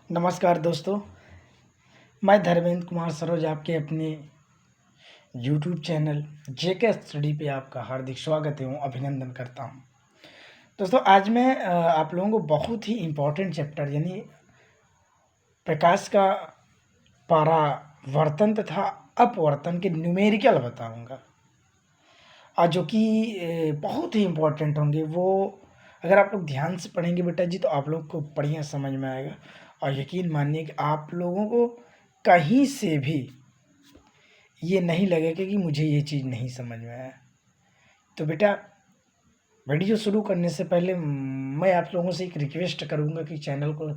नमस्कार दोस्तों, मैं धर्मेंद्र कुमार सरोज आपके अपने यूट्यूब चैनल जेके स्टडी पे आपका हार्दिक स्वागत एवं अभिनंदन करता हूं। दोस्तों, आज मैं आप लोगों को बहुत ही इम्पोर्टेंट चैप्टर यानी प्रकाश का परावर्तन तथा अपवर्तन के न्यूमेरिकल बताऊंगा और जो कि बहुत ही इम्पोर्टेंट होंगे। वो अगर आप लोग ध्यान से पढ़ेंगे बेटा जी तो आप लोग को बढ़िया समझ में आएगा और यकीन मानिए कि आप लोगों को कहीं से भी ये नहीं लगेगा कि मुझे ये चीज़ नहीं समझ में आया। तो बेटा, वीडियो शुरू करने से पहले मैं आप लोगों से एक रिक्वेस्ट करूंगा कि चैनल को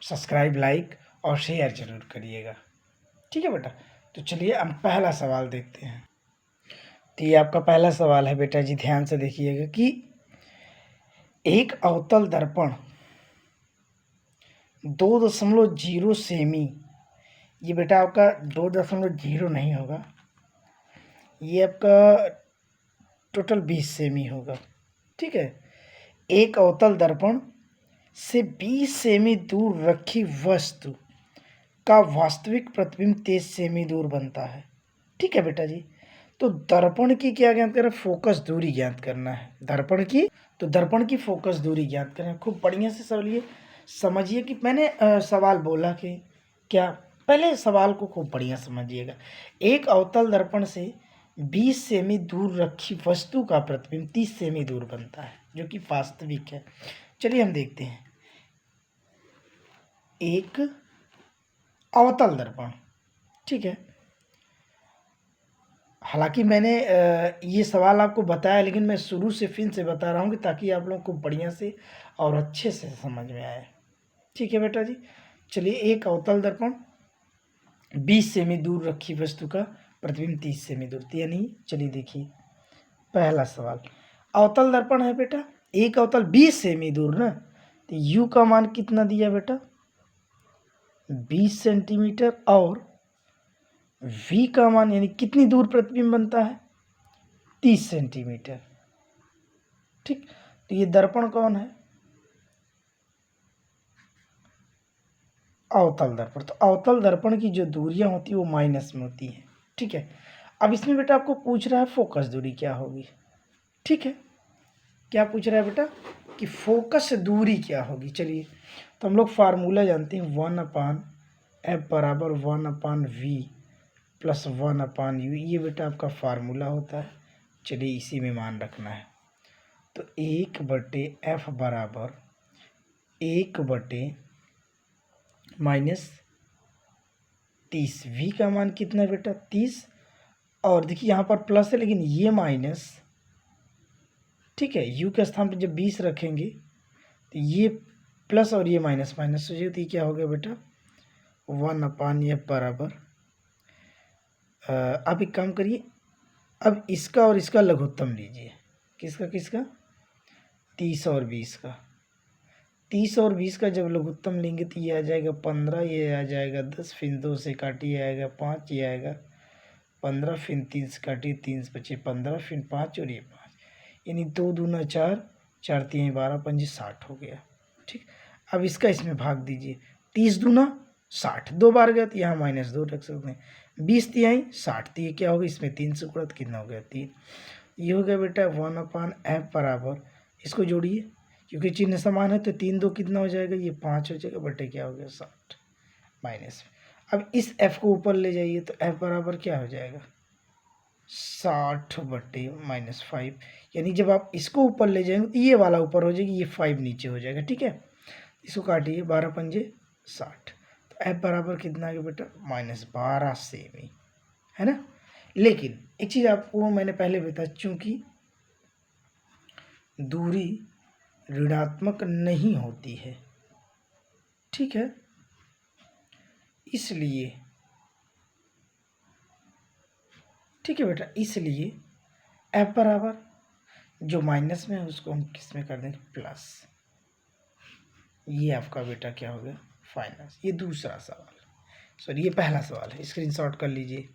सब्सक्राइब, लाइक और शेयर जरूर करिएगा। ठीक है बेटा। तो चलिए हम पहला सवाल देखते हैं। तो ये आपका पहला सवाल है बेटा जी, ध्यान से देखिएगा कि एक अवतल दर्पण 2.0 सेमी, ये बेटा आपका 2.0 नहीं होगा, ये आपका टोटल 20 सेमी होगा। ठीक है। एक अवतल दर्पण से 20 सेमी दूर रखी वस्तु का वास्तविक प्रतिबिंब 23 सेमी दूर बनता है। ठीक है बेटा जी। तो दर्पण की क्या ज्ञात करना है? फोकस दूरी ज्ञात करना है। दर्पण की फोकस दूरी ज्ञात करना है। खूब बढ़िया से समझिए कि मैंने सवाल बोला कि क्या, पहले सवाल को खूब बढ़िया समझिएगा। एक अवतल दर्पण से 20 सेमी दूर रखी वस्तु का प्रतिबिंब 30 सेमी दूर बनता है, जो कि वास्तविक है। चलिए हम देखते हैं। एक अवतल दर्पण, ठीक है। हालांकि मैंने ये सवाल आपको बताया, लेकिन मैं शुरू से फिर से बता रहा हूँ कि ताकि आप लोगों को बढ़िया से और अच्छे से समझ में आए। ठीक है बेटा जी। चलिए, एक अवतल दर्पण 20 सेमी दूर रखी वस्तु का प्रतिबिंब 30 सेमी दूर, यानी चलिए देखिए पहला सवाल। अवतल दर्पण है बेटा, एक अवतल 20 सेमी दूर ना, तो यू का मान कितना दिया बेटा? 20 सेंटीमीटर। और v का मान यानी कितनी दूर प्रतिबिंब बनता है? 30 सेंटीमीटर। ठीक। तो ये दर्पण कौन है? अवतल दर्पण। तो अवतल दर्पण की जो दूरियां होती है वो माइनस में होती है। ठीक है। अब इसमें बेटा आपको पूछ रहा है फोकस दूरी क्या होगी। ठीक है। क्या पूछ रहा है बेटा? कि फोकस दूरी क्या होगी। चलिए, तो हम लोग फार्मूला जानते हैं, 1/f बराबर 1/v प्लस 1/u। ये बेटा आपका फार्मूला होता है। चलिए, इसी में मान रखना है। तो 1/f बराबर 1/-30। v का मान कितना है बेटा? 30। और देखिए यहाँ पर प्लस है, लेकिन ये माइनस। ठीक है। u के स्थान पर जब 20 रखेंगे तो ये प्लस और ये माइनस माइनस हो जाएगा। तो ये क्या हो गया बेटा? 1/f बराबर, आप एक काम करिए, अब इसका और इसका लघुत्तम लीजिए। किसका किसका? 30 और 20 का। 30 और 20 का जब लघुत्तम लेंगे तो ये आ जाएगा 15, ये आ जाएगा 10, फिर 2 से काटिए आएगा 5, ये आएगा 15, फिर 3 से काटिए 3 से बचे 15, फिर 5 और ये 5, यानी 2 दूना 4, 4 3 12, 5 60 हो गया। ठीक। अब इसका इसमें भाग दीजिए। 30 दूना 60, 2 बार गया तो यहाँ -2 रख सकते हैं। 20 तिहाई 60, तो ये क्या होगा? इसमें 3 से गुणा तो कितना हो गया? 3। ये हो गया बेटा 1/f बराबर, इसको जोड़िए क्योंकि चिन्ह समान है, तो 3 2 कितना हो जाएगा? ये 5 हो जाएगा, बटे क्या हो गया? 60 माइनस। अब इस f को ऊपर ले जाइए तो f बराबर क्या हो जाएगा? 60/-5, यानी जब आप इसको ऊपर ले जाएंगे तो ये वाला ऊपर हो जाएगी, ये 5 नीचे हो जाएगा। ठीक है। इसको काटिए, 12 पंजे 60, तो f बराबर कितना आ गया बेटा? -12 सेमी, है ना। लेकिन एक चीज़ आपको मैंने पहले बताया, चूंकि दूरी ऋणात्मक नहीं होती है, ठीक है, इसलिए, ठीक है बेटा, इसलिए f बराबर जो माइनस में है उसको हम किस में कर देंगे? प्लस। ये आपका बेटा क्या हो गया? फाइनस। ये दूसरा सवाल, सॉरी ये पहला सवाल है, स्क्रीनशॉट कर लीजिए।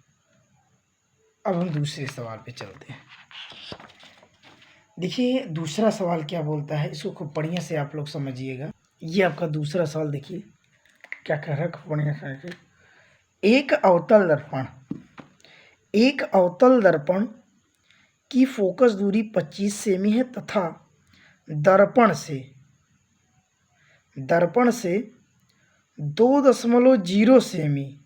अब हम दूसरे सवाल पे चलते हैं। देखिए दूसरा सवाल क्या बोलता है, इसको खूब बढ़िया से आप लोग समझिएगा। ये आपका दूसरा सवाल देखिए, क्या कह रहा है बढ़िया से। एक अवतल दर्पण की फोकस दूरी 25 सेमी है तथा दर्पण से 2.0 सेमी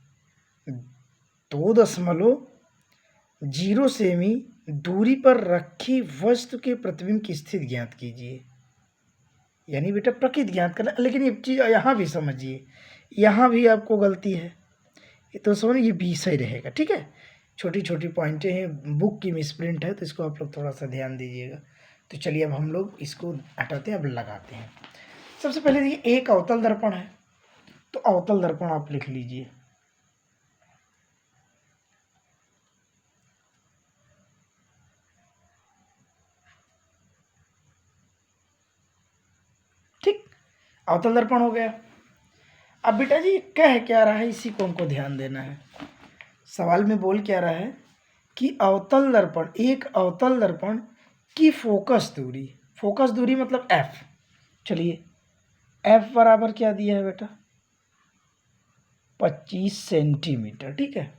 2.0 सेमी दूरी पर रखी वस्तु के प्रतिबिंब की स्थिति ज्ञात कीजिए। यानी बेटा प्रकृति ज्ञात करना, लेकिन ये चीज़ यहाँ भी समझिए, यहाँ भी आपको गलती है, तो समझ ये बी सही रहेगा। ठीक है, छोटी छोटी पॉइंटें हैं, बुक की मिसप्रिंट है, तो इसको आप लोग थोड़ा सा ध्यान दीजिएगा। तो चलिए अब हम लोग इसको हटाते हैं, अब लगाते हैं। सबसे पहले देखिए एक अवतल दर्पण है, तो अवतल दर्पण आप लिख लीजिए। ठीक, अवतल दर्पण हो गया। अब बेटा जी कह क्या रहा है, इसी को हमको ध्यान देना है। सवाल में बोल क्या रहा है कि अवतल दर्पण, एक अवतल दर्पण की फोकस दूरी मतलब एफ। चलिए एफ बराबर क्या दिया है बेटा, 25 सेंटीमीटर। ठीक है,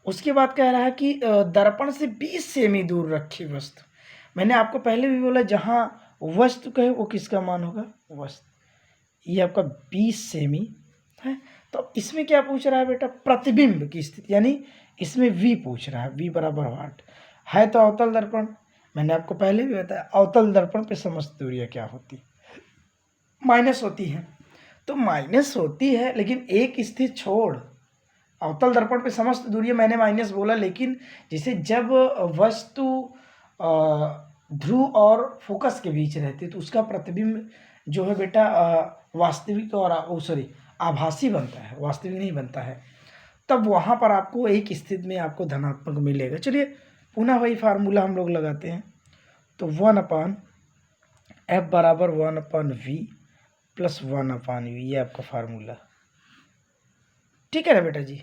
उसके बाद कह रहा है कि दर्पण से 20 सेमी दूर रखी वस्तु। मैंने आपको पहले भी बोला जहाँ वस्तु कहे वो किसका मान होगा, वस्तु। ये आपका 20 सेमी है। तो इसमें क्या पूछ रहा है बेटा, प्रतिबिंब की स्थिति, यानी इसमें v पूछ रहा है, v बराबर वाट है। तो अवतल दर्पण, मैंने आपको पहले भी बताया अवतल दर्पण पे समस्त दूरियां क्या होती, माइनस होती हैं। तो माइनस होती है, लेकिन एक स्थिति छोड़, अवतल दर्पण पे समस्त दूरियां मैंने माइनस बोला, लेकिन जैसे जब वस्तु ध्रुव और फोकस के बीच रहती है तो उसका प्रतिबिंब जो है बेटा वास्तविक और आभासी बनता है, वास्तविक नहीं बनता है। तब वहाँ पर आपको एक स्थिति में आपको धनात्मक मिलेगा। चलिए पुनः वही फार्मूला हम लोग लगाते हैं। तो 1/f बराबर 1/v प्लस 1/v, ये आपका फार्मूला। ठीक है ना बेटा जी,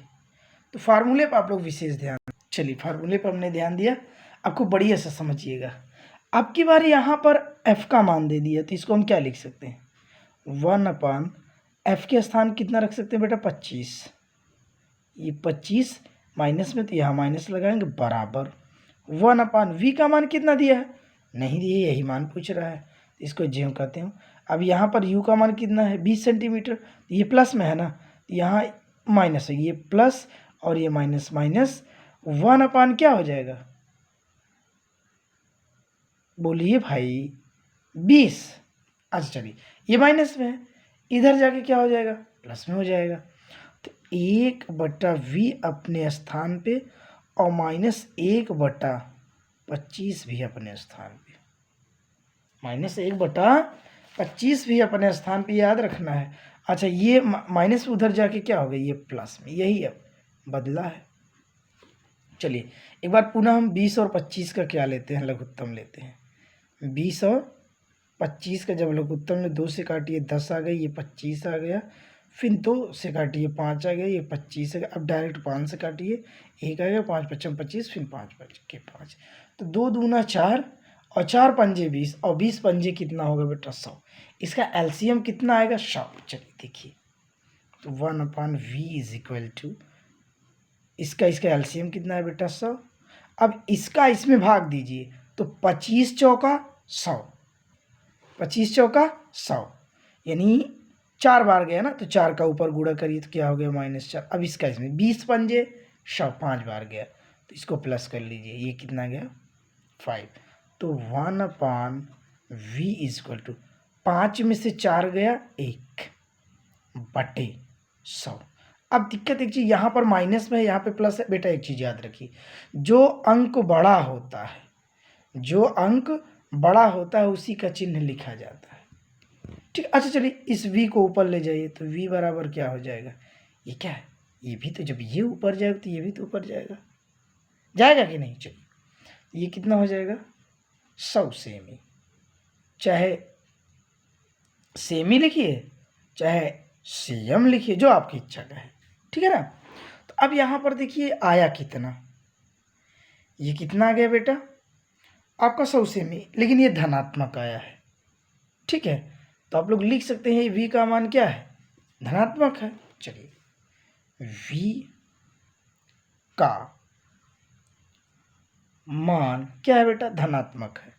तो फार्मूले पर आप लोग विशेष ध्यान। चलिए फार्मूले पर हमने ध्यान दिया, आपको बढ़िया से समझिएगा। अब की बार यहाँ पर f का मान दे दिया, तो इसको हम क्या लिख सकते हैं, 1/f के स्थान कितना रख सकते हैं बेटा, 25। ये 25 माइनस में, तो यहाँ माइनस लगाएंगे, बराबर 1/v का मान कितना दिया है, नहीं दिया, यही मान पूछ रहा है, इसको ज्यों कहते हैं। अब यहाँ पर u का मान कितना है, 20 सेंटीमीटर, ये प्लस में है ना, यहाँ माइनस है, ये प्लस और ये माइनस, माइनस 1/, क्या हो जाएगा, बोलिए भाई 20। अच्छा चलिए ये माइनस में है, इधर जाके क्या हो जाएगा, प्लस में हो जाएगा। तो 1/v अपने स्थान पे और माइनस 1/25 भी अपने स्थान पे, माइनस 1/25 भी अपने स्थान पे, याद रखना है। अच्छा ये माइनस उधर जाके क्या हो गया, ये प्लस में, यही अब बदला है। चलिए एक बार पुनः हम 20 और 25 का क्या लेते हैं, लघुत्तम लेते हैं। 20 और 25 का जब लघुत्तम में 2 से काटिए 10 आ गई, ये 25 आ गया, फिर 2 से काटिए 5 आ गया, ये 25 आ गया। अब डायरेक्ट 5 से काटिए 1 आ गया, 5 5 25, फिर 5 5 के 5, तो 2 दूना 4 और 4 पंजे 20 और 20 पंजे कितना होगा बेटा, 100। इसका एलसीएम कितना आएगा, 100। चलिए देखिए, तो 1/v इज इक्वल टू, इसका एलसीएम कितना है बेटा, 100। अब इसका इसमें भाग दीजिए, तो 25 चौका 100, 25 चौका 100, यानी 4 बार गया ना, तो 4 का ऊपर गुणा करिए तो क्या हो गया, -4। अब इसका इसमें 20 पंजे 100, 5 बार गया, तो इसको प्लस कर लीजिए, ये कितना गया, 5। तो 1/v इज इक्वल टू, 5 में से 4 गया 1/100। अब दिक्कत एक चीज़, यहाँ पर माइनस में है, यहाँ पे प्लस है। बेटा एक चीज़ याद रखिए, जो अंक बड़ा होता है, जो अंक बड़ा होता है उसी का चिन्ह लिखा जाता है। ठीक, अच्छा चलिए इस v को ऊपर ले जाइए, तो v बराबर क्या हो जाएगा, ये क्या है, ये भी तो, जब ये ऊपर जाएगा तो ये भी तो ऊपर जाएगा, जाएगा कि नहीं। चलिए ये कितना हो जाएगा, 100 सेमी, चाहे सेमी लिखिए चाहे सीएम लिखिए, जो आपकी इच्छा का है। ठीक है ना। तो अब यहाँ पर देखिए आया कितना, ये कितना आ गया बेटा आपका 100 सेमी, लेकिन ये धनात्मक आया है। ठीक है, तो आप लोग लिख सकते हैं v का मान क्या है, धनात्मक है। चलिए v का मान क्या है बेटा, धनात्मक है,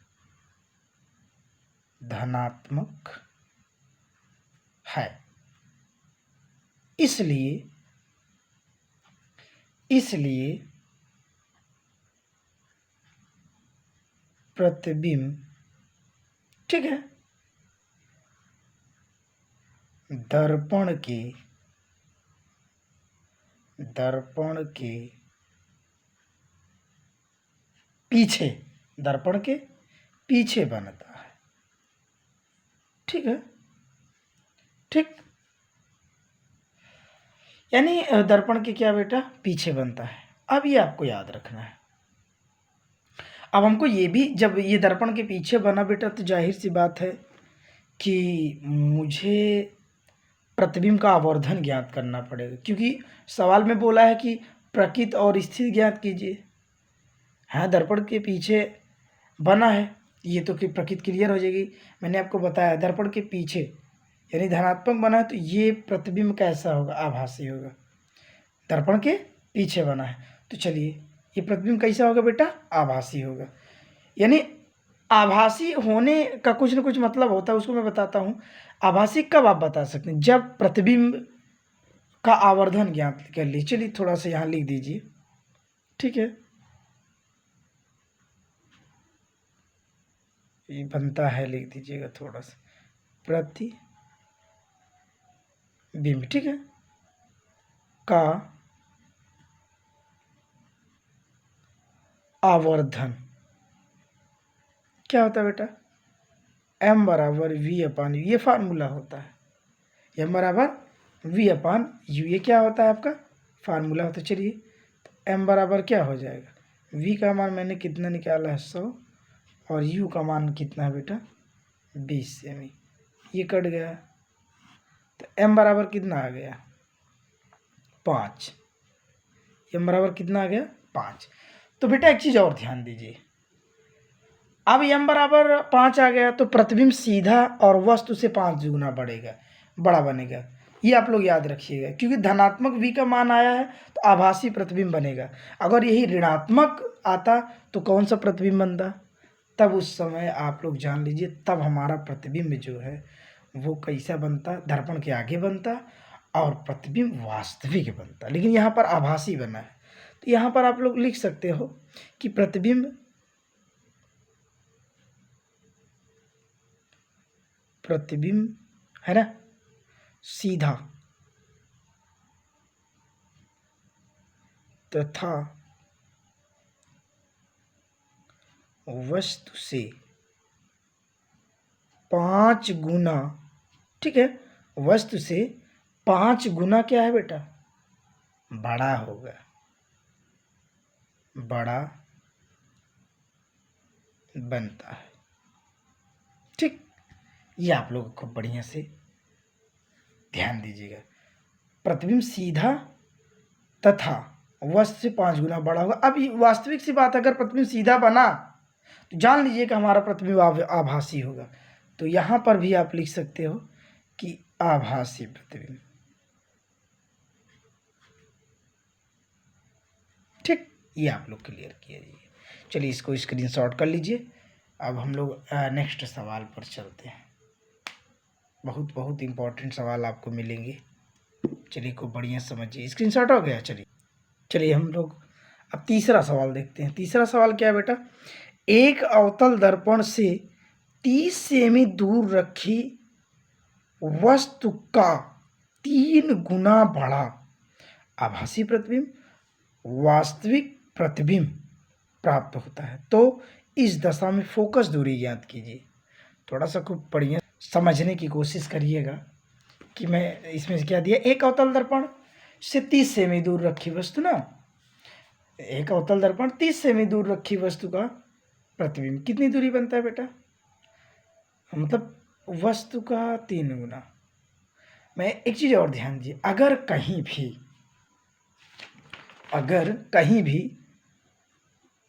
धनात्मक है, इसलिए प्रतिबिंब, ठीक है, दर्पण के पीछे, दर्पण के पीछे बनता है, ठीक है, ठीक, यानी दर्पण के क्या बेटा, पीछे बनता है। अब ये आपको याद रखना है। अब हमको ये भी, जब ये दर्पण के पीछे बना बेटा, तो जाहिर सी बात है कि मुझे प्रतिबिंब का आवर्धन ज्ञात करना पड़ेगा, क्योंकि सवाल में बोला है कि प्रकृत और स्थिर ज्ञात कीजिए। हाँ, दर्पण के पीछे बना है, ये तो कि प्रकृत क्लियर हो जाएगी। मैंने आपको बताया दर्पण के पीछे यानी धनात्मक बना है, तो ये प्रतिबिंब कैसा होगा, आभासी होगा। दर्पण के पीछे बना है, तो चलिए ये प्रतिबिंब कैसा होगा बेटा, आभासी होगा। यानी आभासी होने का कुछ न कुछ मतलब होता है, उसको मैं बताता हूँ। आभासी कब आप बता सकते हैं, जब प्रतिबिंब का आवर्धन ज्ञात कर लीजिए। चलिए थोड़ा सा यहाँ लिख दीजिए, ठीक है, ये बनता है, लिख दीजिएगा थोड़ा सा, प्रतिबिंब, ठीक है, का आवर्धन क्या होता है बेटा, m बराबर v अपान यू, ये फार्मूला होता है, m बराबर v अपान यू, ये क्या होता है आपका फार्मूला होता है। चलिए तो m बराबर क्या हो जाएगा, v का मान मैंने कितना निकाला है 100, और u का मान कितना है बेटा 20 सेमी, ये कट गया, तो m बराबर कितना आ गया 5, m बराबर कितना आ गया 5। तो बेटा एक चीज़ और ध्यान दीजिए, अब m बराबर 5 आ गया, तो प्रतिबिंब सीधा और वस्तु से 5 गुना बढ़ेगा, बड़ा बनेगा। ये आप लोग याद रखिएगा, क्योंकि धनात्मक v का मान आया है तो आभासी प्रतिबिंब बनेगा। अगर यही ऋणात्मक आता तो कौन सा प्रतिबिंब बनता, तब उस समय आप लोग जान लीजिए, तब हमारा प्रतिबिंब जो है वो कैसा बनता, दर्पण के आगे बनता और प्रतिबिंब वास्तविक बनता। लेकिन यहाँ पर आभासी बना है, तो यहाँ पर आप लोग लिख सकते हो कि प्रतिबिंब है ना, सीधा तथा वस्तु से 5 गुना, ठीक है, वस्तु से 5 गुना क्या है बेटा, बड़ा होगा, बड़ा बनता है, ठीक। ये आप लोग खूब बढ़िया से ध्यान दीजिएगा, प्रतिबिंब सीधा तथा वस्तु से 5 गुना बड़ा होगा। अब वास्तविक सी बात, अगर प्रतिबिंब सीधा बना तो जान लीजिए कि हमारा प्रतिबिंब आभासी होगा। तो यहाँ पर भी आप लिख सकते हो कि आभासी प्रतिबिंब, ठीक, ये आप लोग क्लियर कीजिए। चलिए इसको स्क्रीनशॉट कर लीजिए। अब हम लोग नेक्स्ट सवाल पर चलते हैं, बहुत बहुत इम्पोर्टेंट सवाल आपको मिलेंगे। चलिए खूब बढ़िया समझिए, स्क्रीनशॉट हो गया। चलिए हम लोग अब तीसरा सवाल देखते हैं। तीसरा सवाल क्या है बेटा, एक अवतल दर्पण से 30 सेमी दूर रखी वस्तु का 3 गुना बड़ा आभासी प्रतिबिंब वास्तविक प्रतिबिंब प्राप्त होता है, तो इस दशा में फोकस दूरी ज्ञात कीजिए। थोड़ा सा खूब बढ़िया समझने की कोशिश करिएगा कि मैं इसमें से क्या दिया, एक अवतल दर्पण से 30 सेमी दूर रखी वस्तु ना, एक अवतल दर्पण 30 सेमी दूर रखी वस्तु का प्रतिबिंब कितनी दूरी बनता है बेटा, मतलब वस्तु का 3 गुना। मैं एक चीज़ और ध्यान दीजिए, अगर कहीं भी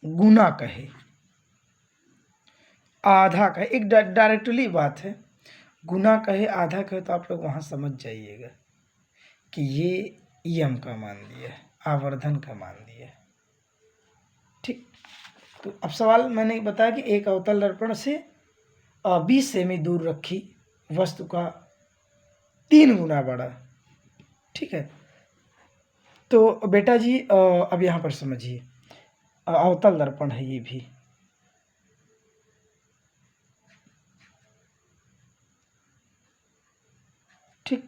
गुना कहे, आधा कहे, एक डायरेक्टली बात है, गुना कहे आधा कहे, तो आप लोग वहाँ समझ जाइएगा कि ये एम का मान दिया है, आवर्धन का मान दिया है। ठीक, तो अब सवाल मैंने बताया कि एक अवतल दर्पण से 20 सेमी दूर रखी वस्तु का 3 गुना बड़ा। ठीक है, तो बेटा जी अब यहाँ पर समझिए, अवतल दर्पण है ये भी। ठीक,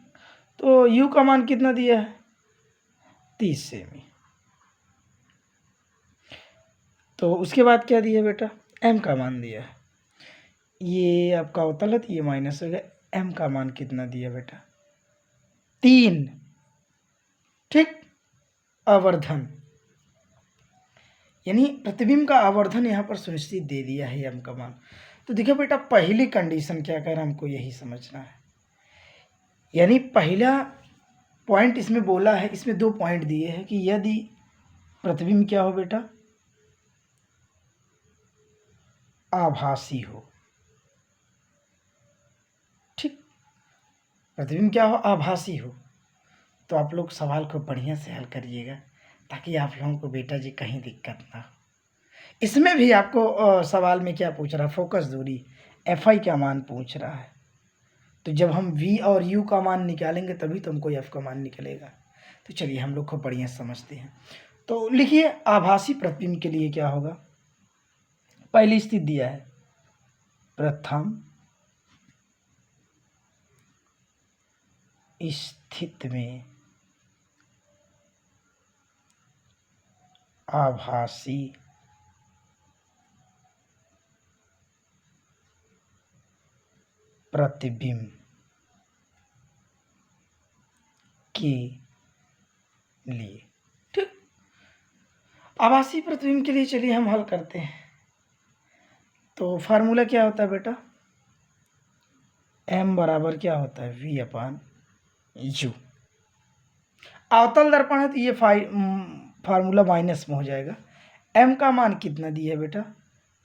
तो u का मान कितना दिया है? 30 सेमी। तो उसके बाद क्या दिया बेटा? m का मान दिया है। ये आपका अवतल है तो ये माइनस हो गया। m का मान कितना दिया बेटा? 3। ठीक, आवर्धन यानी प्रतिबिंब का आवर्धन यहाँ पर सुनिश्चित दे दिया है m का मान। तो देखिए बेटा, पहली कंडीशन क्या कह रहा है, हमको यही समझना है। यानी पहला पॉइंट इसमें बोला है, इसमें 2 पॉइंट दिए हैं कि यदि प्रतिबिंब क्या हो बेटा? आभासी हो। ठीक, प्रतिबिंब क्या हो? आभासी हो। तो आप लोग सवाल को बढ़िया से हल करिएगा ताकि आप लोगों को बेटा जी कहीं दिक्कत ना हो। इसमें भी आपको सवाल में क्या पूछ रहा है? फोकस दूरी FI का मान पूछ रहा है। तो जब हम V और U का मान निकालेंगे तभी तो हमको F का मान निकलेगा। तो चलिए हम लोग को बढ़िया समझते हैं। तो लिखिए, आभासी प्रतिबिंब के लिए क्या होगा? पहली स्थिति दिया है, प्रथम स्थिति में आभासी प्रतिबिंब के लिए। ठीक, आभासी प्रतिबिंब के लिए चलिए हम हल करते हैं। तो फार्मूला क्या होता है बेटा? m बराबर क्या होता है? V/u। अवतल दर्पण है तो ये फार्मूला माइनस में हो जाएगा। m का मान कितना दिया है बेटा?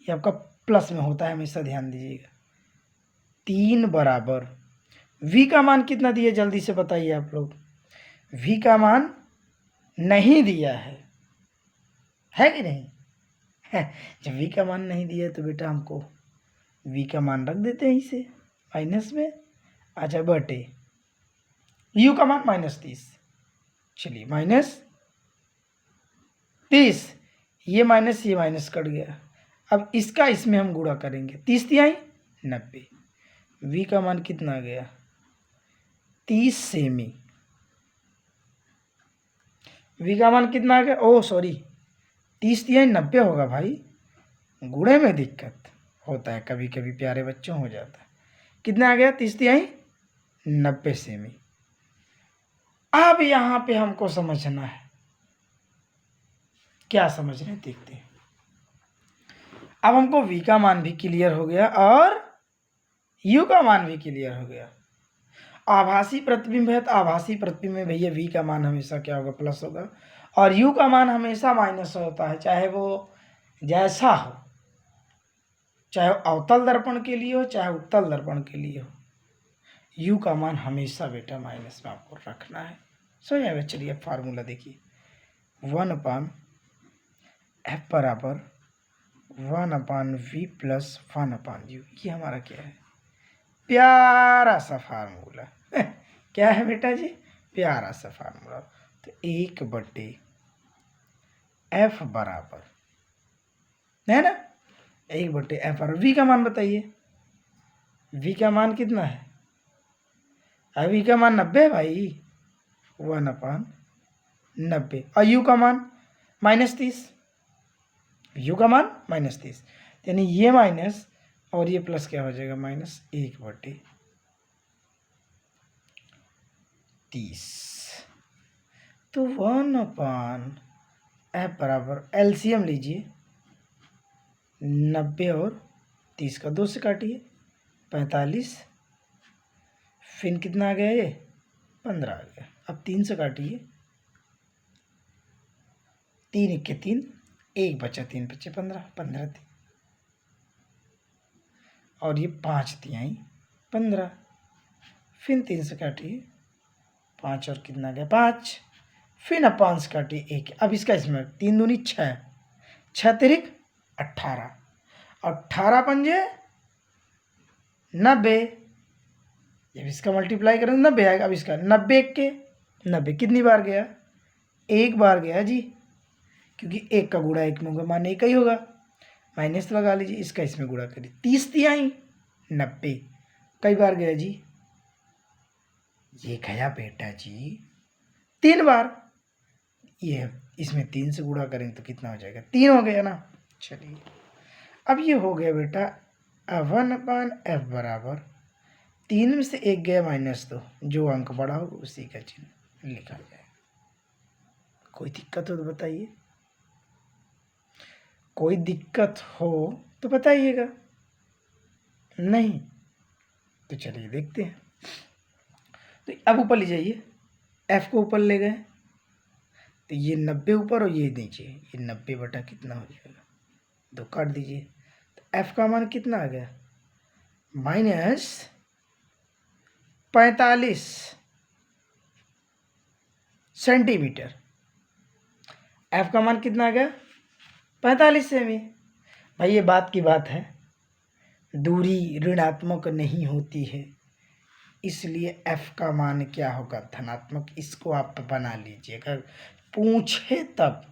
ये आपका प्लस में होता है, हमेशा ध्यान दीजिएगा। 3 बराबर v का मान कितना दिया, जल्दी से बताइए आप लोग। v का मान नहीं दिया है कि नहीं? जब v का मान नहीं दिया तो बेटा हमको v का मान रख देते हैं इसे माइनस में। अच्छा, बटे u का मान -30। चलिए, -30, ये माइनस कट गया। अब इसका इसमें हम गुणा करेंगे, 30 तिहाई 90। v का मान कितना आ गया? 30 सेमी। v का मान कितना आ गया? ओह सॉरी, 30 तिहाई 90 होगा भाई, गुणे में दिक्कत होता है कभी कभी, प्यारे बच्चों हो जाता है। कितना आ गया? 30 तिहाई 90 सेमी। अब यहाँ पे हमको समझना है, क्या समझ रहे हैं देखते हैं। अब हमको v का मान भी क्लियर हो गया और u का मान भी क्लियर हो गया। आभासी प्रतिबिंब है तो आभासी प्रतिबिंब में भैया v का मान हमेशा क्या होगा? प्लस होगा, और u का मान हमेशा माइनस होता है, चाहे वो जैसा हो, चाहे अवतल दर्पण के लिए हो चाहे उत्तल दर्पण के लिए हो, u का मान हमेशा बेटा माइनस में आपको रखना है। समझ आएगा? चलिए अब फार्मूला देखिए, 1/f बराबर 1/v प्लस 1/u। ये हमारा क्या है? प्यारा सा फार्मूला। क्या है बेटा जी? प्यारा सा फार्मूला। तो 1/f बराबर है ना, 1/f बराबर v का मान बताइए। v का मान कितना है? v का मान 90 है भाई, 1/90। और u का मान -30, u का मान -30, यानी ये माइनस और ये प्लस क्या हो जाएगा? -1/30। तो 1/f बराबर, एलसीएम लीजिए, 90 और 30 का 2 से काटिए, 45, फिर कितना आ गया? ये 15 आ गया। अब 3 से काटिए, 3 × 3, 1 बचा, 3 बचे 15, 15 3, और ये 5 तिहाई 15, फिर 3 से काटिए, 5 और कितना गया 5, फिर ना 5 काटे 1। अब इसका इसमें 3 दूनी 6, 6 तिरिक 18, 18 पंजे 90। जब इसका मल्टीप्लाई करें 90 आएगा। अब इसका 90 के 90 कितनी बार गया, एक बार गया जी, क्योंकि एक का गुणा एक में होगा, मान एक ही होगा, माइनस लगा लीजिए। इसका इसमें गुणा करिए, 30 तिहाई 90 कई बार गया जी, ये गया बेटा जी 3 बार। ये इसमें 3 से गुणा करेंगे तो कितना हो जाएगा, 3 हो गया ना। चलिए अब ये हो गया बेटा 1/f बराबर 3 में से 1 गया -2, जो अंक बड़ा हो उसी का चिन्ह लिखा जाएगा। कोई दिक्कत हो तो बताइए, कोई दिक्कत हो तो बताइएगा, नहीं तो चलिए देखते हैं। तो अब ऊपर ले जाइए, f को ऊपर ले गए तो ये 90 ऊपर और ये नीचे, ये 90 बटा कितना हो जाएगा 2, काट दीजिए। तो f का मान कितना आ गया -45 सेंटीमीटर। f का मान कितना आ गया 45 सेमी। भाई ये बात की बात है, दूरी ऋणात्मक नहीं होती है, इसलिए f का मान क्या होगा धनात्मक। इसको आप बना लीजिए, अगर पूछे तब,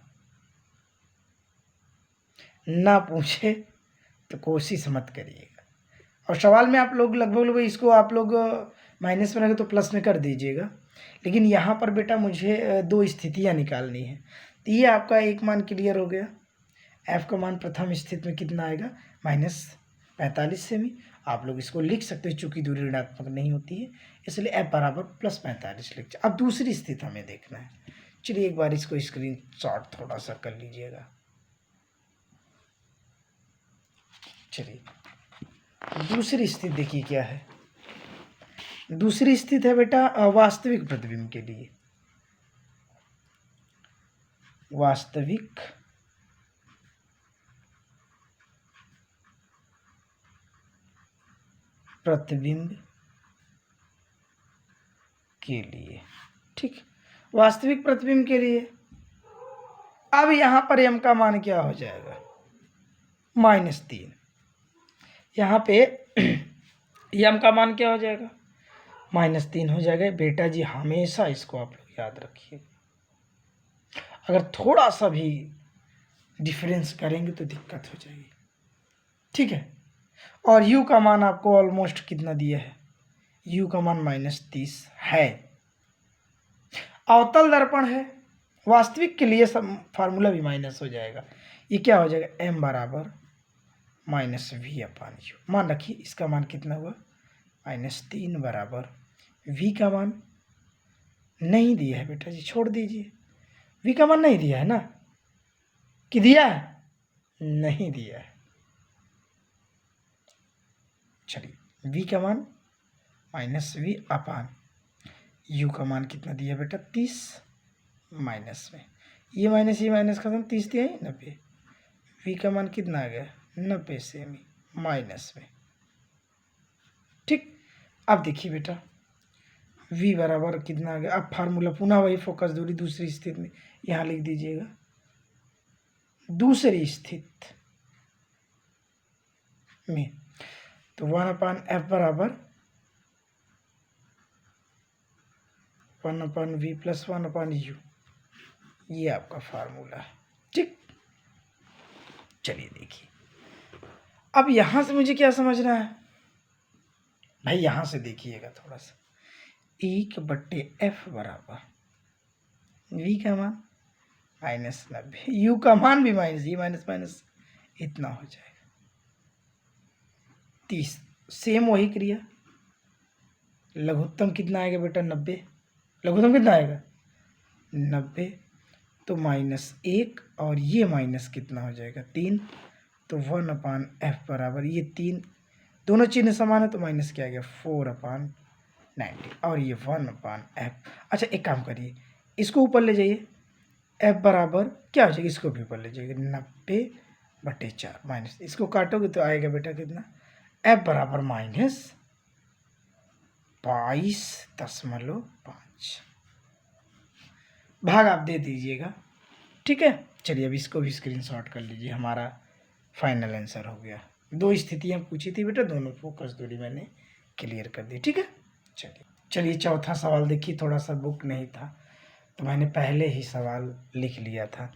ना पूछे तो कोशिश मत करिएगा। और सवाल में आप लोग लगभग इसको आप लोग माइनस में रखे तो प्लस में कर दीजिएगा, लेकिन यहाँ पर बेटा मुझे 2 स्थितियाँ निकालनी है। तो ये आपका एक मान क्लियर हो गया। f का मान प्रथम स्थिति में कितना आएगा -45 सेमी। आप लोग इसको लिख सकते हैं, चूंकि दूरी ऋणात्मक नहीं होती है इसलिए f बराबर +45 लिख। अब दूसरी स्थिति हमें देखना है। चलिए एक बार इसको स्क्रीन शॉट थोड़ा सा कर लीजिएगा। चलिए दूसरी स्थिति देखिए क्या है। दूसरी स्थिति है बेटा वास्तविक प्रतिबिंब के लिए। वास्तविक प्रतिबिंब के लिए, ठीक, वास्तविक प्रतिबिंब के लिए। अब यहाँ पर m का मान क्या हो जाएगा -3। यहाँ पे m का मान क्या हो जाएगा -3 हो जाएगा। बेटा जी हमेशा इसको आप लोग याद रखिए, अगर थोड़ा सा भी डिफरेंस करेंगे तो दिक्कत हो जाएगी, ठीक है। और u का मान आपको ऑलमोस्ट कितना दिया है, u का मान -30 है। अवतल दर्पण है, वास्तविक के लिए सब फार्मूला भी माइनस हो जाएगा। ये क्या हो जाएगा m बराबर -v/u। मान रखिए इसका मान कितना हुआ -3 बराबर v का मान नहीं दिया है बेटा जी, छोड़ दीजिए। v का मान नहीं दिया है ना, कि दिया है, नहीं दिया है। चलिए v का मान -v/u का मान कितना दिया बेटा 30, माइनस में ये माइनस खत्म, 30 दिया है 90। v का मान कितना आ गया 90 सेमी माइनस में, ठीक। अब देखिए बेटा v बराबर कितना आ गया। अब फार्मूला पुनः वही, फोकस दूरी दूसरी स्थिति में यहाँ लिख दीजिएगा। दूसरी स्थिति में तो 1/f बराबर 1/v + 1/u, ये आपका फार्मूला है, ठीक। चलिए देखिए अब यहां से मुझे क्या समझना है भाई, यहां से देखिएगा थोड़ा सा। 1/f बराबर v का मान -90, u का मान भी माइनस, ये माइनस इतना हो जाएगा 30। सेम वही क्रिया, लघुत्तम कितना आएगा बेटा 90, लघुत्तम कितना आएगा 90, तो -1 और ये माइनस कितना हो जाएगा 3, तो 1/f बराबर ये 3 दोनों चिन्ह समान है तो माइनस क्या आ गया 4/90 और ये 1/f। अच्छा एक काम करिए, इसको ऊपर ले जाइए, f बराबर क्या हो जाएगा, इसको भी ऊपर ले जाइए 90/4 माइनस, इसको काटोगे तो आएगा बेटा कितना f बराबर -22.5। भाग आप दे दीजिएगा, ठीक है। चलिए अब इसको भी स्क्रीनशॉट कर लीजिए, हमारा फाइनल आंसर हो गया। 2 स्थितियाँ पूछी थी बेटा, दोनों फोकस दूरी मैंने क्लियर कर दी, ठीक है। चलिए चौथा सवाल देखिए, थोड़ा सा बुक नहीं था तो मैंने पहले ही सवाल लिख लिया था।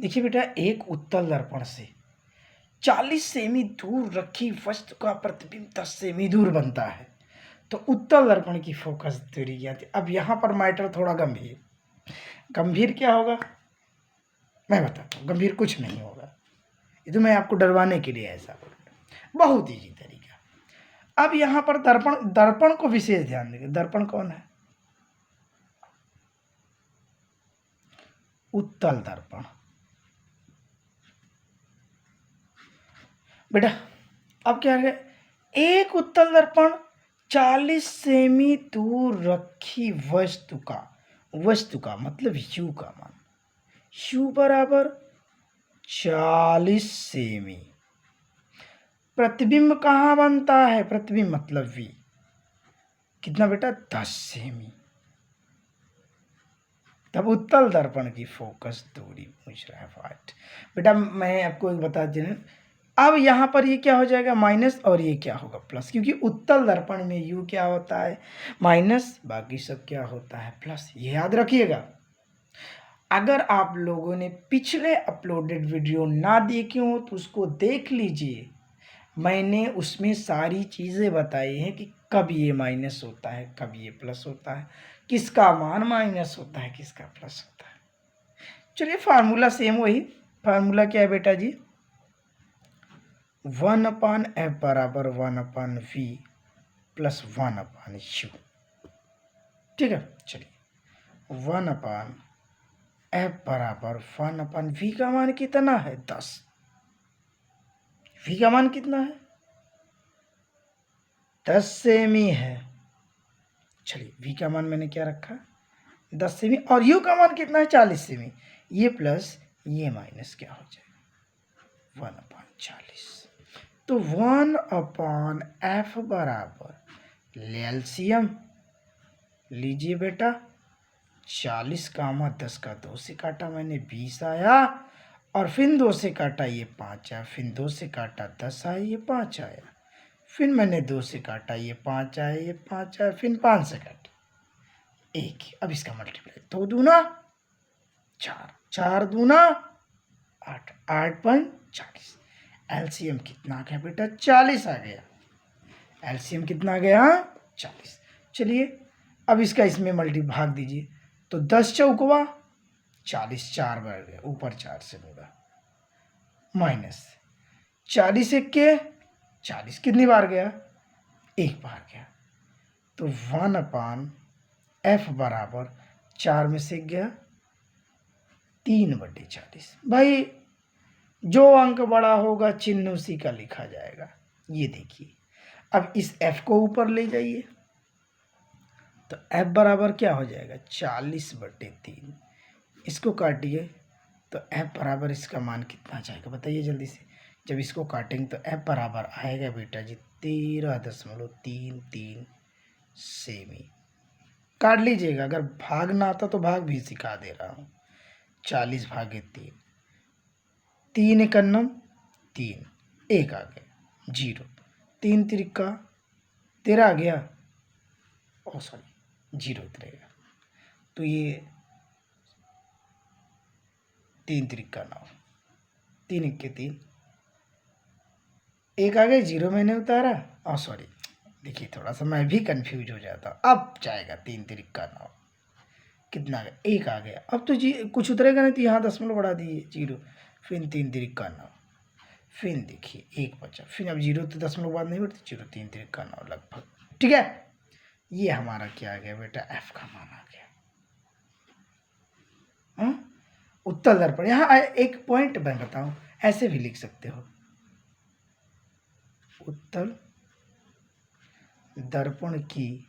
देखिए बेटा, एक उत्तल दर्पण से 40 सेमी दूर रखी वस्तु का प्रतिबिंब 10 सेमी दूर बनता है, तो उत्तल दर्पण की फोकस दूरी क्या थी। अब यहाँ पर मैटर थोड़ा गंभीर, गंभीर क्या होगा मैं बताता हूँ। गंभीर कुछ नहीं होगा, ये तो मैं आपको डरवाने के लिए ऐसा बोल रहा हूँ, बहुत ईजी तरीका। अब यहाँ पर दर्पण, दर्पण को विशेष ध्यान देंगे। दर्पण कौन है, उत्तल दर्पण। बेटा अब क्या है, एक उत्तल दर्पण 40 सेमी दूर रखी वस्तु का मतलब यू का मान, यू बराबर 40 सेमी। प्रतिबिंब कहाँ बनता है, प्रतिबिंब मतलब वी कितना बेटा 10 सेमी। तब उत्तल दर्पण की फोकस दूरी पूछ रहा है वाट। बेटा मैं आपको एक बता दें, अब यहाँ पर ये क्या हो जाएगा माइनस, और ये क्या होगा प्लस, क्योंकि उत्तल दर्पण में यू क्या होता है माइनस, बाकी सब क्या होता है प्लस। ये याद रखिएगा। अगर आप लोगों ने पिछले अपलोडेड वीडियो ना देखे हो तो उसको देख लीजिए, मैंने उसमें सारी चीज़ें बताई हैं कि कब ये माइनस होता है, कब ये प्लस होता है, किसका मान माइनस होता है, किसका प्लस होता है। चलिए फार्मूला सेम वही, फार्मूला क्या है बेटा जी, 1/f बराबर 1/v प्लस 1/u, ठीक है। चलिए 1/f बराबर 1/v का मान कितना है 10, v का मान कितना है 10 सेमी है। चलिए v का मान मैंने क्या रखा 10 सेमी, और u का मान कितना है 40 सेमी। ये प्लस ये माइनस क्या हो जाएगा 1/40। तो 1/f बराबर एलसीएम लीजिए बेटा, 40 कामा 10 का 2 से काटा मैंने 20 आया, और फिर 2 से काटा ये 5 आया, फिर 2 से काटा 10 आया, ये 5 आया, फिर मैंने 2 से काटा ये 5 आया, ये 5 आया, फिर 5 से काटा 1। अब इसका मल्टीप्लाई 2 दूना 4, 4 दूना 8, 8/40। एलसीएम कितना आ गया बेटा 40 आ गया। एलसीएम कितना आ गया 40। चलिए अब इसका इसमें मल्टी भाग दीजिए, तो 10 चौकवा 40, 4 बार गया, ऊपर 4 से होगा, माइनस 40 1 40 कितनी बार गया 1 बार गया। तो 1/f बराबर 4 में से गया 3/40। भाई जो अंक बड़ा होगा चिन्ह उसी का लिखा जाएगा। ये देखिए, अब इस f को ऊपर ले जाइए, तो f बराबर क्या हो जाएगा 40/3। इसको काटिए तो f बराबर इसका मान कितना जाएगा बताइए जल्दी से। जब इसको काटेंगे तो f बराबर आएगा बेटा जी 13.33 सेमी। काट लीजिएगा, अगर भाग ना आता तो भाग भी सिखा दे रहा हूँ। 40/3, 3 एकन्नम 3, 1 आ गया 0, 3 त्रिका 13 आ गया, ओ सॉरी 0 उतरेगा, तो ये 3 त्रिका 9, 3 1 3, 1 आ गया 0 मैंने उतारा, ओ सॉरी देखिए थोड़ा सा मैं भी कंफ्यूज हो जाता हूँ। अब जाएगा 3 त्रिका 9, कितना आ गया 1 आ गया। अब तो जी कुछ उतरेगा नहीं, तो यहाँ दशमलव बढ़ा दिए 0, फिर 3 त्रिका 9, फिर देखिए 1 बचा, फिर अब 0 तो दशमलव बाद नहीं बढ़ती, 0 3 त्रिका 9 लगभग, ठीक है। ये हमारा क्या आ गया बेटा f का मान आ गया। उत्तल दर्पण, यहाँ एक पॉइंट मैं बताऊं, ऐसे भी लिख सकते हो, उत्तल दर्पण की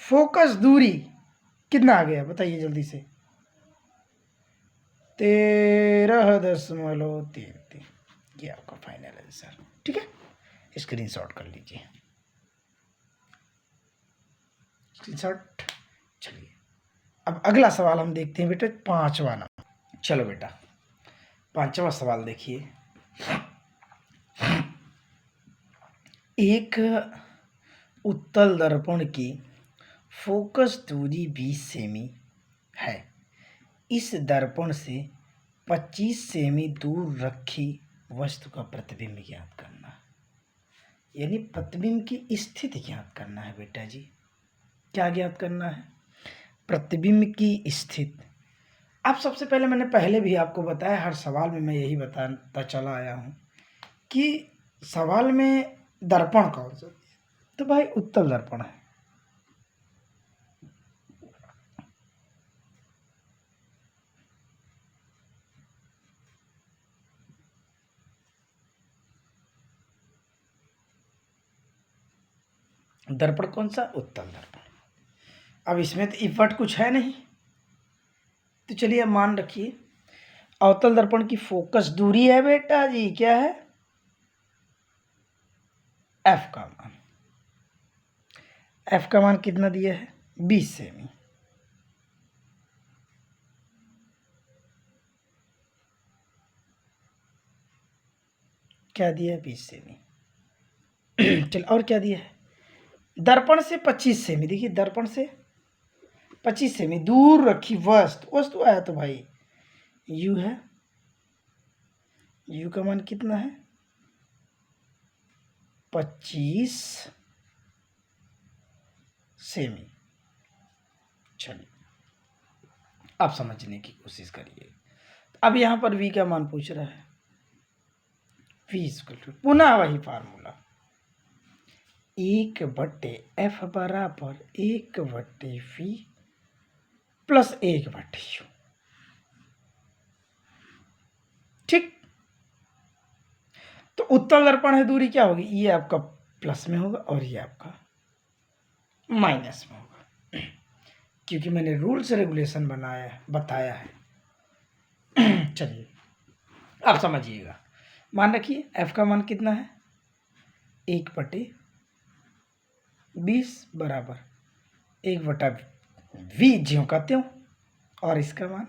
फोकस दूरी कितना आ गया बताइए जल्दी से 13.33। ये आपका फाइनल आंसर, ठीक है। स्क्रीनशॉट कर लीजिए, स्क्रीनशॉट। चलिए अब अगला सवाल हम देखते हैं बेटा, 5वां नंबर। चलो बेटा 5वां सवाल देखिए। एक उत्तल दर्पण की फोकस दूरी 20 सेमी है। इस दर्पण से 25 सेमी दूर रखी वस्तु का प्रतिबिंब ज्ञात करना। यानी प्रतिबिंब की स्थिति ज्ञात करना है बेटा जी। क्या ज्ञात करना है? प्रतिबिंब की स्थिति। अब सबसे पहले मैंने पहले भी आपको बताया, हर सवाल में मैं यही बताता चला आया हूँ कि सवाल में दर्पण कौन सा, तो भाई उत्तल दर्पण है। दर्पण कौन सा? उत्तल दर्पण। अब इसमें तो इफट कुछ है नहीं, तो चलिए अब मान रखिए अवतल दर्पण की फोकस दूरी है बेटा जी, क्या है? एफ का मान। एफ का मान कितना दिया है? 20 सेमी। क्या दिया है? 20 सेमी। चल और क्या दिया है? दर्पण से 25 सेमी। देखिए दर्पण से 25 सेमी दूर रखी वस्तु। वस्तु आया तो भाई यू है। यू का मान कितना है? 25 सेमी। चलिए अब समझने की कोशिश करिए। अब यहां पर v का मान पूछ रहा है। v इक्वल टू, पुनः वही फार्मूला, 1/f बराबर 1/v प्लस 1/u। ठीक। तो उत्तल दर्पण है, दूरी क्या होगी? ये आपका प्लस में होगा और ये आपका माइनस में होगा, क्योंकि मैंने रूल्स रेगुलेशन बताया है। चलिए अब समझिएगा। मान रखिए f का मान कितना है? 1/20 बराबर 1/v ज्यों का त्यों, और इसका मान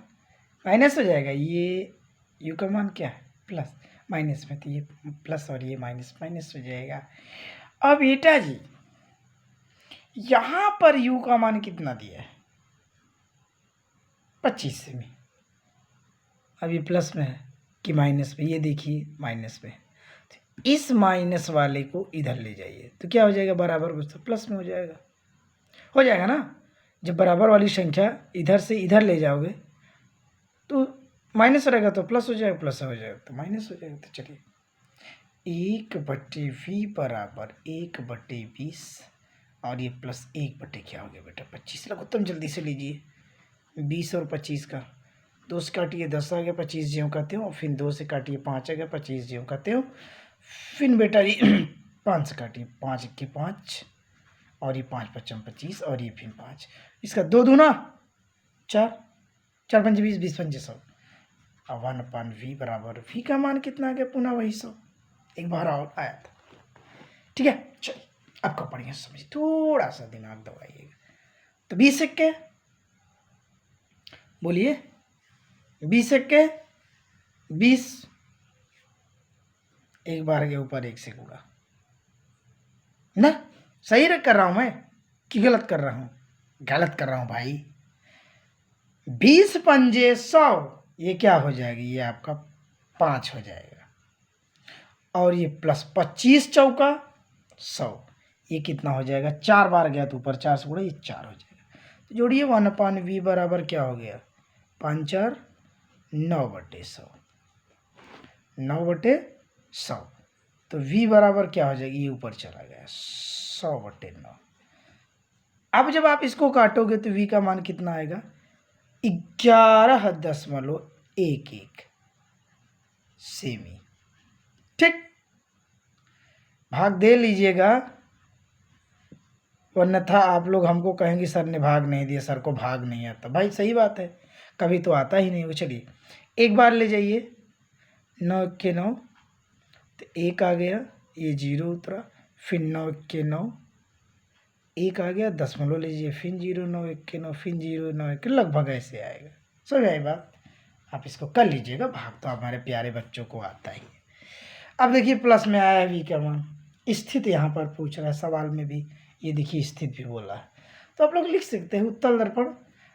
माइनस हो जाएगा। ये u का मान क्या है? प्लस, माइनस में तो ये प्लस और ये माइनस, माइनस हो जाएगा। अब बेटा जी यहां पर u का मान कितना दिया है? 25 सेमी। अब ये प्लस में है कि माइनस में? ये देखिए माइनस में। इस माइनस वाले को इधर ले जाइए तो क्या हो जाएगा? बराबर बचता प्लस में हो जाएगा ना। जब बराबर वाली संख्या इधर से इधर ले जाओगे तो माइनस रहेगा, तो प्लस हो जाएगा, प्लस हो जाएगा तो माइनस हो जाएगा। तो चलिए 1/v बराबर 1/20 और ये प्लस 1/ क्या हो गया बेटा? 25। लघुत्तम जल्दी से लीजिए। 20 और 25 का 2 से काटिए 10 आ गया, 25 ज्यों का त्यों, फिर 2 से काटिए 5 आ गया, 25 ज्यों का त्यों, फिर बेटा जी 5 से काटिए 5 के 5 और ये 5 5 25 और ये फिर 5, इसका 2 दूना 4, 4 5 20, 20 5 100। अब 1/v बराबर v का मान कितना आ गया? पुनः वही 100, एक बार और आया था। ठीक है चलिए आपका बढ़िया समझिए, थोड़ा सा दिमाग दबाइएगा। तो 20 के बोलिए, 20 के 20, एक बार के ऊपर एक से गुणा ना। सही कर रहा हूं मैं कि गलत कर रहा हूं? गलत कर रहा हूं भाई। 20 पंजे 100, ये क्या हो जाएगी? ये आपका 5 हो जाएगा, और ये प्लस 25 चौका 100, ये कितना हो जाएगा? 4 बार गया तो ऊपर 4 से गुणा, ये 4 हो जाएगा। तो जोड़िए 1/v बराबर क्या हो गया? 5 4 9/100, 9/100। तो v बराबर क्या हो जाएगी? ये ऊपर चला गया 100/9। अब जब आप इसको काटोगे तो v का मान कितना आएगा? 11.11 सेमी। ठीक, भाग दे लीजिएगा, वरन्यथा आप लोग हमको कहेंगे सर ने भाग नहीं दिया, सर को भाग नहीं आता। भाई सही बात है, कभी तो आता ही नहीं। चलिए एक बार ले जाइए, 9 के 9 तो 1 आ गया, ये 0 उतरा, फिर 9 के 9 1 आ गया, दशमलव लीजिए, फिर 091 के 9, फिर 091 के, लगभग ऐसे आएगा। समझ आई बात? आप इसको कर लीजिएगा, भाग तो हमारे प्यारे बच्चों को आता ही है। अब देखिए प्लस में आया v का मान, स्थित यहाँ पर पूछ रहा है सवाल में भी, ये देखिए स्थित भी बोला है, तो आप लोग लिख सकते हैं उत्तल दर्पण।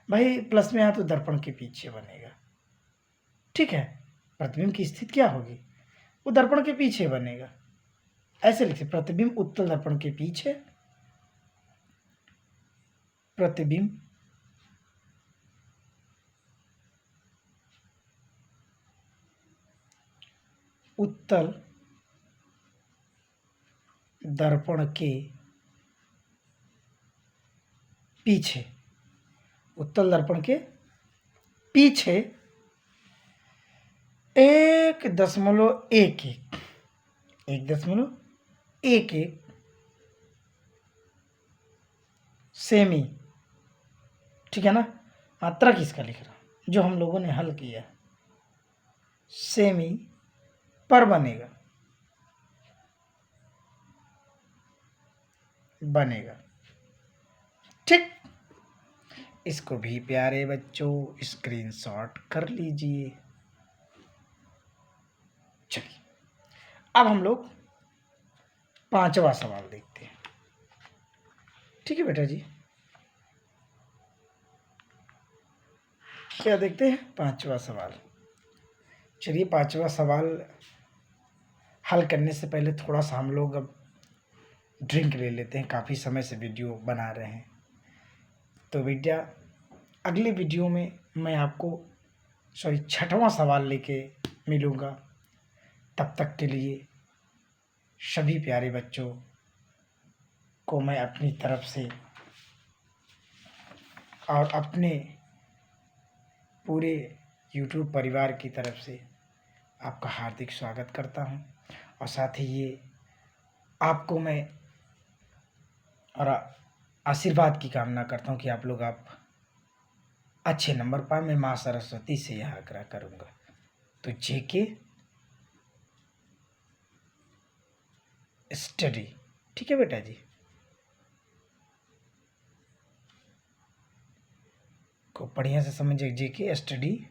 भाई प्लस में आया तो दर्पण के पीछे बनेगा, ठीक है। प्रतिबिंब की स्थिति क्या होगी, वो दर्पण के पीछे बनेगा, ऐसे लिखते, प्रतिबिंब उत्तल दर्पण के पीछे, प्रतिबिंब उत्तल दर्पण के पीछे, उत्तल दर्पण के पीछे 1.11 सेमी, ठीक है ना। मात्रा किसका लिख रहा हूं, जो हम लोगों ने हल किया, सेमी पर बनेगा, ठीक। इसको भी प्यारे बच्चों स्क्रीनशॉट कर लीजिए। चलिए अब हम लोग 5वां सवाल देखते हैं, ठीक है बेटा जी। क्या देखते हैं, 5वां सवाल। चलिए 5वां सवाल हल करने से पहले थोड़ा सा हम लोग अब ड्रिंक ले लेते हैं, काफ़ी समय से वीडियो बना रहे हैं। तो बेटा अगले वीडियो में मैं आपको 6वां सवाल लेके मिलूँगा। तब तक के लिए सभी प्यारे बच्चों को मैं अपनी तरफ से और अपने पूरे YouTube परिवार की तरफ से आपका हार्दिक स्वागत करता हूं, और साथ ही ये आपको मैं और आशीर्वाद की कामना करता हूं कि आप लोग अच्छे नंबर पाए। मैं माँ सरस्वती से यह आग्रह करूंगा। तो जेके स्टडी, ठीक है बेटा जी, को बढ़िया से समझिए। जेके स्टडी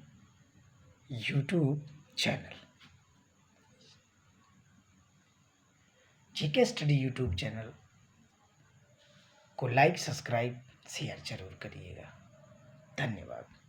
यूट्यूब चैनल, जेके स्टडी यूट्यूब चैनल को लाइक, सब्सक्राइब, शेयर जरूर करिएगा। धन्यवाद।